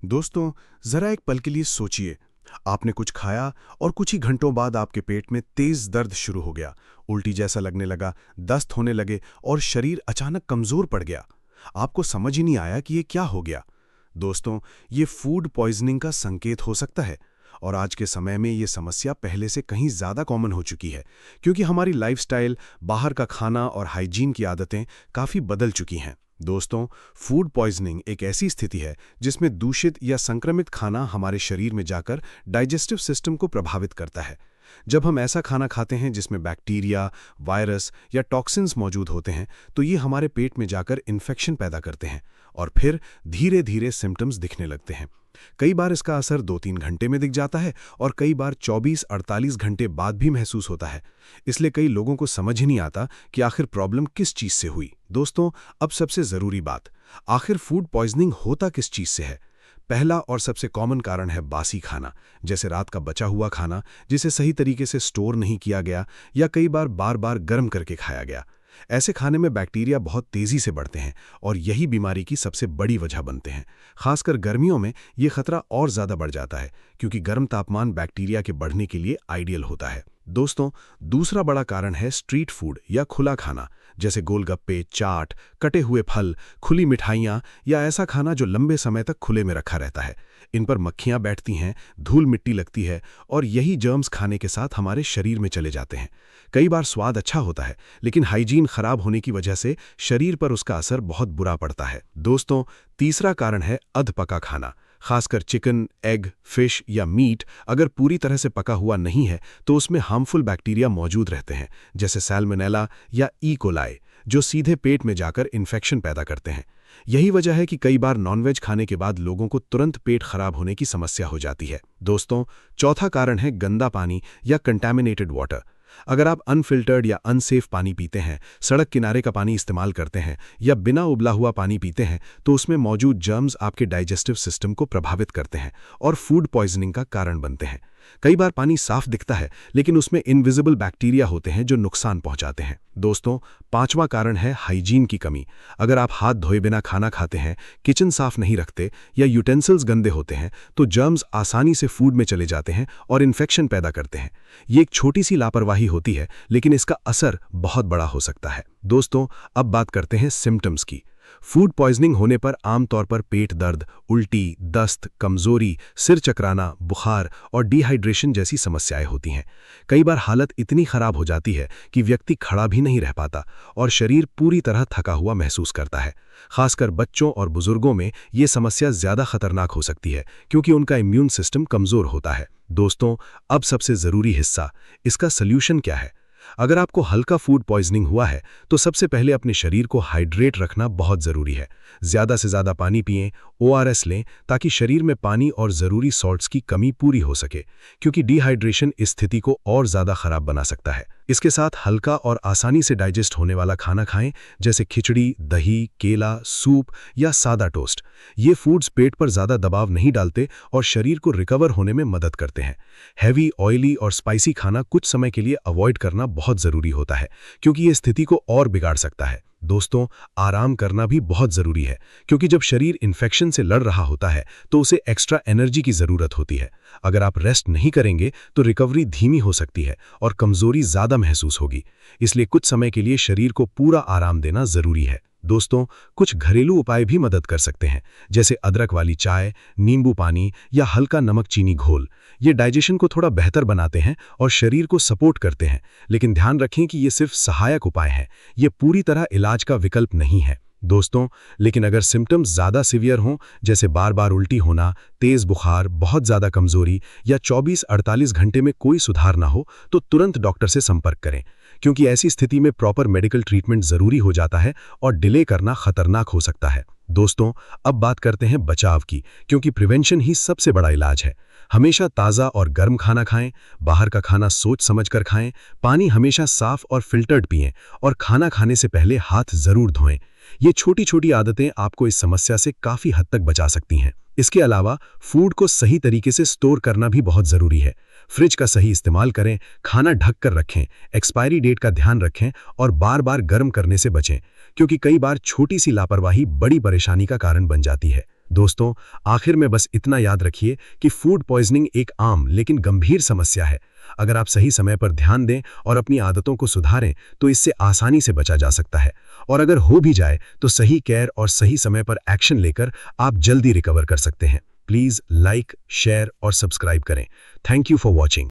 दोस्तों, जरा एक पल के लिए सोचिए। आपने कुछ खाया और कुछ ही घंटों बाद आपके पेट में तेज दर्द शुरू हो गया, उल्टी जैसा लगने लगा, दस्त होने लगे और शरीर अचानक कमजोर पड़ गया। आपको समझ ही नहीं आया कि ये क्या हो गया। दोस्तों, ये फूड पॉइजनिंग का संकेत हो सकता है। और आज के समय में ये समस्या पहले से कहीं ज़्यादा कॉमन हो चुकी है, क्योंकि हमारी लाइफस्टाइल, बाहर का खाना और हाइजीन की आदतें काफ़ी बदल चुकी हैं। दोस्तों, फूड पॉइजनिंग एक ऐसी स्थिति है जिसमें दूषित या संक्रमित खाना हमारे शरीर में जाकर डाइजेस्टिव सिस्टम को प्रभावित करता है। जब हम ऐसा खाना खाते हैं जिसमें बैक्टीरिया, वायरस या टॉक्सिन्स मौजूद होते हैं, तो ये हमारे पेट में जाकर इन्फेक्शन पैदा करते हैं और फिर धीरे धीरे सिम्टम्स दिखने लगते हैं। कई बार इसका असर 2-3 घंटे में दिख जाता है और कई बार 24-48 घंटे बाद भी महसूस होता है। इसलिए कई लोगों को समझ ही नहीं आता कि आखिर प्रॉब्लम किस चीज़ से हुई। दोस्तों, अब सबसे ज़रूरी बात, आखिर फूड पॉइजनिंग होता किस चीज़ से है? पहला और सबसे कॉमन कारण है बासी खाना, जैसे रात का बचा हुआ खाना जिसे सही तरीके से स्टोर नहीं किया गया या कई बार बार बार गर्म करके खाया गया। ऐसे खाने में बैक्टीरिया बहुत तेज़ी से बढ़ते हैं और यही बीमारी की सबसे बड़ी वजह बनते हैं। खासकर गर्मियों में ये खतरा और ज़्यादा बढ़ जाता है, क्योंकि गर्म तापमान बैक्टीरिया के बढ़ने के लिए आइडियल होता है। दोस्तों, दूसरा बड़ा कारण है स्ट्रीट फूड या खुला खाना, जैसे गोलगप्पे, चाट, कटे हुए फल, खुली मिठाइयाँ या ऐसा खाना जो लंबे समय तक खुले में रखा रहता है। इन पर मक्खियाँ बैठती हैं, धूल मिट्टी लगती है और यही जर्म्स खाने के साथ हमारे शरीर में चले जाते हैं। कई बार स्वाद अच्छा होता है, लेकिन हाइजीन खराब होने की वजह से शरीर पर उसका असर बहुत बुरा पड़ता है। दोस्तों, तीसरा कारण है अधपका खाना। खासकर चिकन, एग, फिश या मीट अगर पूरी तरह से पका हुआ नहीं है तो उसमें हार्मफुल बैक्टीरिया मौजूद रहते हैं, जैसे सैल्मोनेला या ई कोलाई, जो सीधे पेट में जाकर इन्फेक्शन पैदा करते हैं। यही वजह है कि कई बार नॉनवेज खाने के बाद लोगों को तुरंत पेट खराब होने की समस्या हो जाती है। दोस्तों, चौथा कारण है गंदा पानी या कंटैमिनेटेड वाटर। अगर आप अनफिल्टर्ड या अनसेफ पानी पीते हैं, सड़क किनारे का पानी इस्तेमाल करते हैं या बिना उबला हुआ पानी पीते हैं, तो उसमें मौजूद जर्म्स आपके डाइजेस्टिव सिस्टम को प्रभावित करते हैं और फूड पॉइजनिंग का कारण बनते हैं। कई बार पानी साफ दिखता है, लेकिन उसमें इनविजिबल बैक्टीरिया होते हैं जो नुकसान पहुंचाते हैं। दोस्तों, पांचवा कारण है हाइजीन की कमी। अगर आप हाथ धोए बिना खाना खाते हैं, किचन साफ नहीं रखते या यूटेंसिल्स गंदे होते हैं, तो जर्म्स आसानी से फूड में चले जाते हैं और इन्फेक्शन पैदा करते हैं। ये एक छोटी सी लापरवाही होती है, लेकिन इसका असर बहुत बड़ा हो सकता है। दोस्तों, अब बात करते हैं सिम्टम्स की। फूड पॉइजनिंग होने पर आमतौर पर पेट दर्द, उल्टी, दस्त, कमजोरी, सिर चकराना, बुखार और डिहाइड्रेशन जैसी समस्याएं होती हैं। कई बार हालत इतनी खराब हो जाती है कि व्यक्ति खड़ा भी नहीं रह पाता और शरीर पूरी तरह थका हुआ महसूस करता है। खासकर बच्चों और बुजुर्गों में ये समस्या ज्यादा खतरनाक हो सकती है, क्योंकि उनका इम्यून सिस्टम कमजोर होता है। दोस्तों, अब सबसे जरूरी हिस्सा, इसका सल्यूशन क्या है? अगर आपको हल्का फूड पॉइजनिंग हुआ है तो सबसे पहले अपने शरीर को हाइड्रेट रखना बहुत ज़रूरी है। ज़्यादा से ज़्यादा पानी पिएं, ORS लें, ताकि शरीर में पानी और ज़रूरी सॉल्ट्स की कमी पूरी हो सके, क्योंकि डिहाइड्रेशन इस स्थिति को और ज़्यादा ख़राब बना सकता है। इसके साथ हल्का और आसानी से डाइजेस्ट होने वाला खाना खाएं, जैसे खिचड़ी, दही, केला, सूप या सादा टोस्ट। ये फूड्स पेट पर ज़्यादा दबाव नहीं डालते और शरीर को रिकवर होने में मदद करते हैं। हैवी, ऑयली और स्पाइसी खाना कुछ समय के लिए अवॉइड करना बहुत ज़रूरी होता है, क्योंकि ये स्थिति को और बिगाड़ सकता है। दोस्तों, आराम करना भी बहुत ज़रूरी है, क्योंकि जब शरीर इन्फेक्शन से लड़ रहा होता है तो उसे एक्स्ट्रा एनर्जी की ज़रूरत होती है। अगर आप रेस्ट नहीं करेंगे तो रिकवरी धीमी हो सकती है और कमज़ोरी ज़्यादा महसूस होगी। इसलिए कुछ समय के लिए शरीर को पूरा आराम देना ज़रूरी है। दोस्तों, कुछ घरेलू उपाय भी मदद कर सकते हैं, जैसे अदरक वाली चाय, नींबू पानी या हल्का नमक चीनी घोल। ये डाइजेशन को थोड़ा बेहतर बनाते हैं और शरीर को सपोर्ट करते हैं, लेकिन ध्यान रखें कि ये सिर्फ सहायक उपाय हैं, ये पूरी तरह इलाज का विकल्प नहीं है। दोस्तों, लेकिन अगर सिम्टम्स ज़्यादा सीवियर हों, जैसे बार बार उल्टी होना, तेज़ बुखार, बहुत ज़्यादा कमज़ोरी या 24-48 घंटे में कोई सुधार ना हो, तो तुरंत डॉक्टर से संपर्क करें, क्योंकि ऐसी स्थिति में प्रॉपर मेडिकल ट्रीटमेंट ज़रूरी हो जाता है और डिले करना खतरनाक हो सकता है। दोस्तों, अब बात करते हैं बचाव की, क्योंकि प्रिवेंशन ही सबसे बड़ा इलाज है। हमेशा ताज़ा और गर्म खाना खाएं, बाहर का खाना सोच समझ कर खाएं, पानी हमेशा साफ और फिल्टर्ड पिएं और खाना खाने से पहले हाथ ज़रूर धोएं। ये छोटी छोटी आदतें आपको इस समस्या से काफ़ी हद तक बचा सकती हैं। इसके अलावा फूड को सही तरीके से स्टोर करना भी बहुत ज़रूरी है। फ्रिज का सही इस्तेमाल करें, खाना ढक कर रखें, एक्सपायरी डेट का ध्यान रखें और बार बार गर्म करने से बचें, क्योंकि कई बार छोटी सी लापरवाही बड़ी परेशानी का कारण बन जाती है। दोस्तों, आखिर में बस इतना याद रखिए कि फूड पॉइजनिंग एक आम लेकिन गंभीर समस्या है। अगर आप सही समय पर ध्यान दें और अपनी आदतों को सुधारें तो इससे आसानी से बचा जा सकता है। और अगर हो भी जाए तो सही केयर और सही समय पर एक्शन लेकर आप जल्दी रिकवर कर सकते हैं। प्लीज़ लाइक, शेयर और सब्सक्राइब करें। Thank you for watching.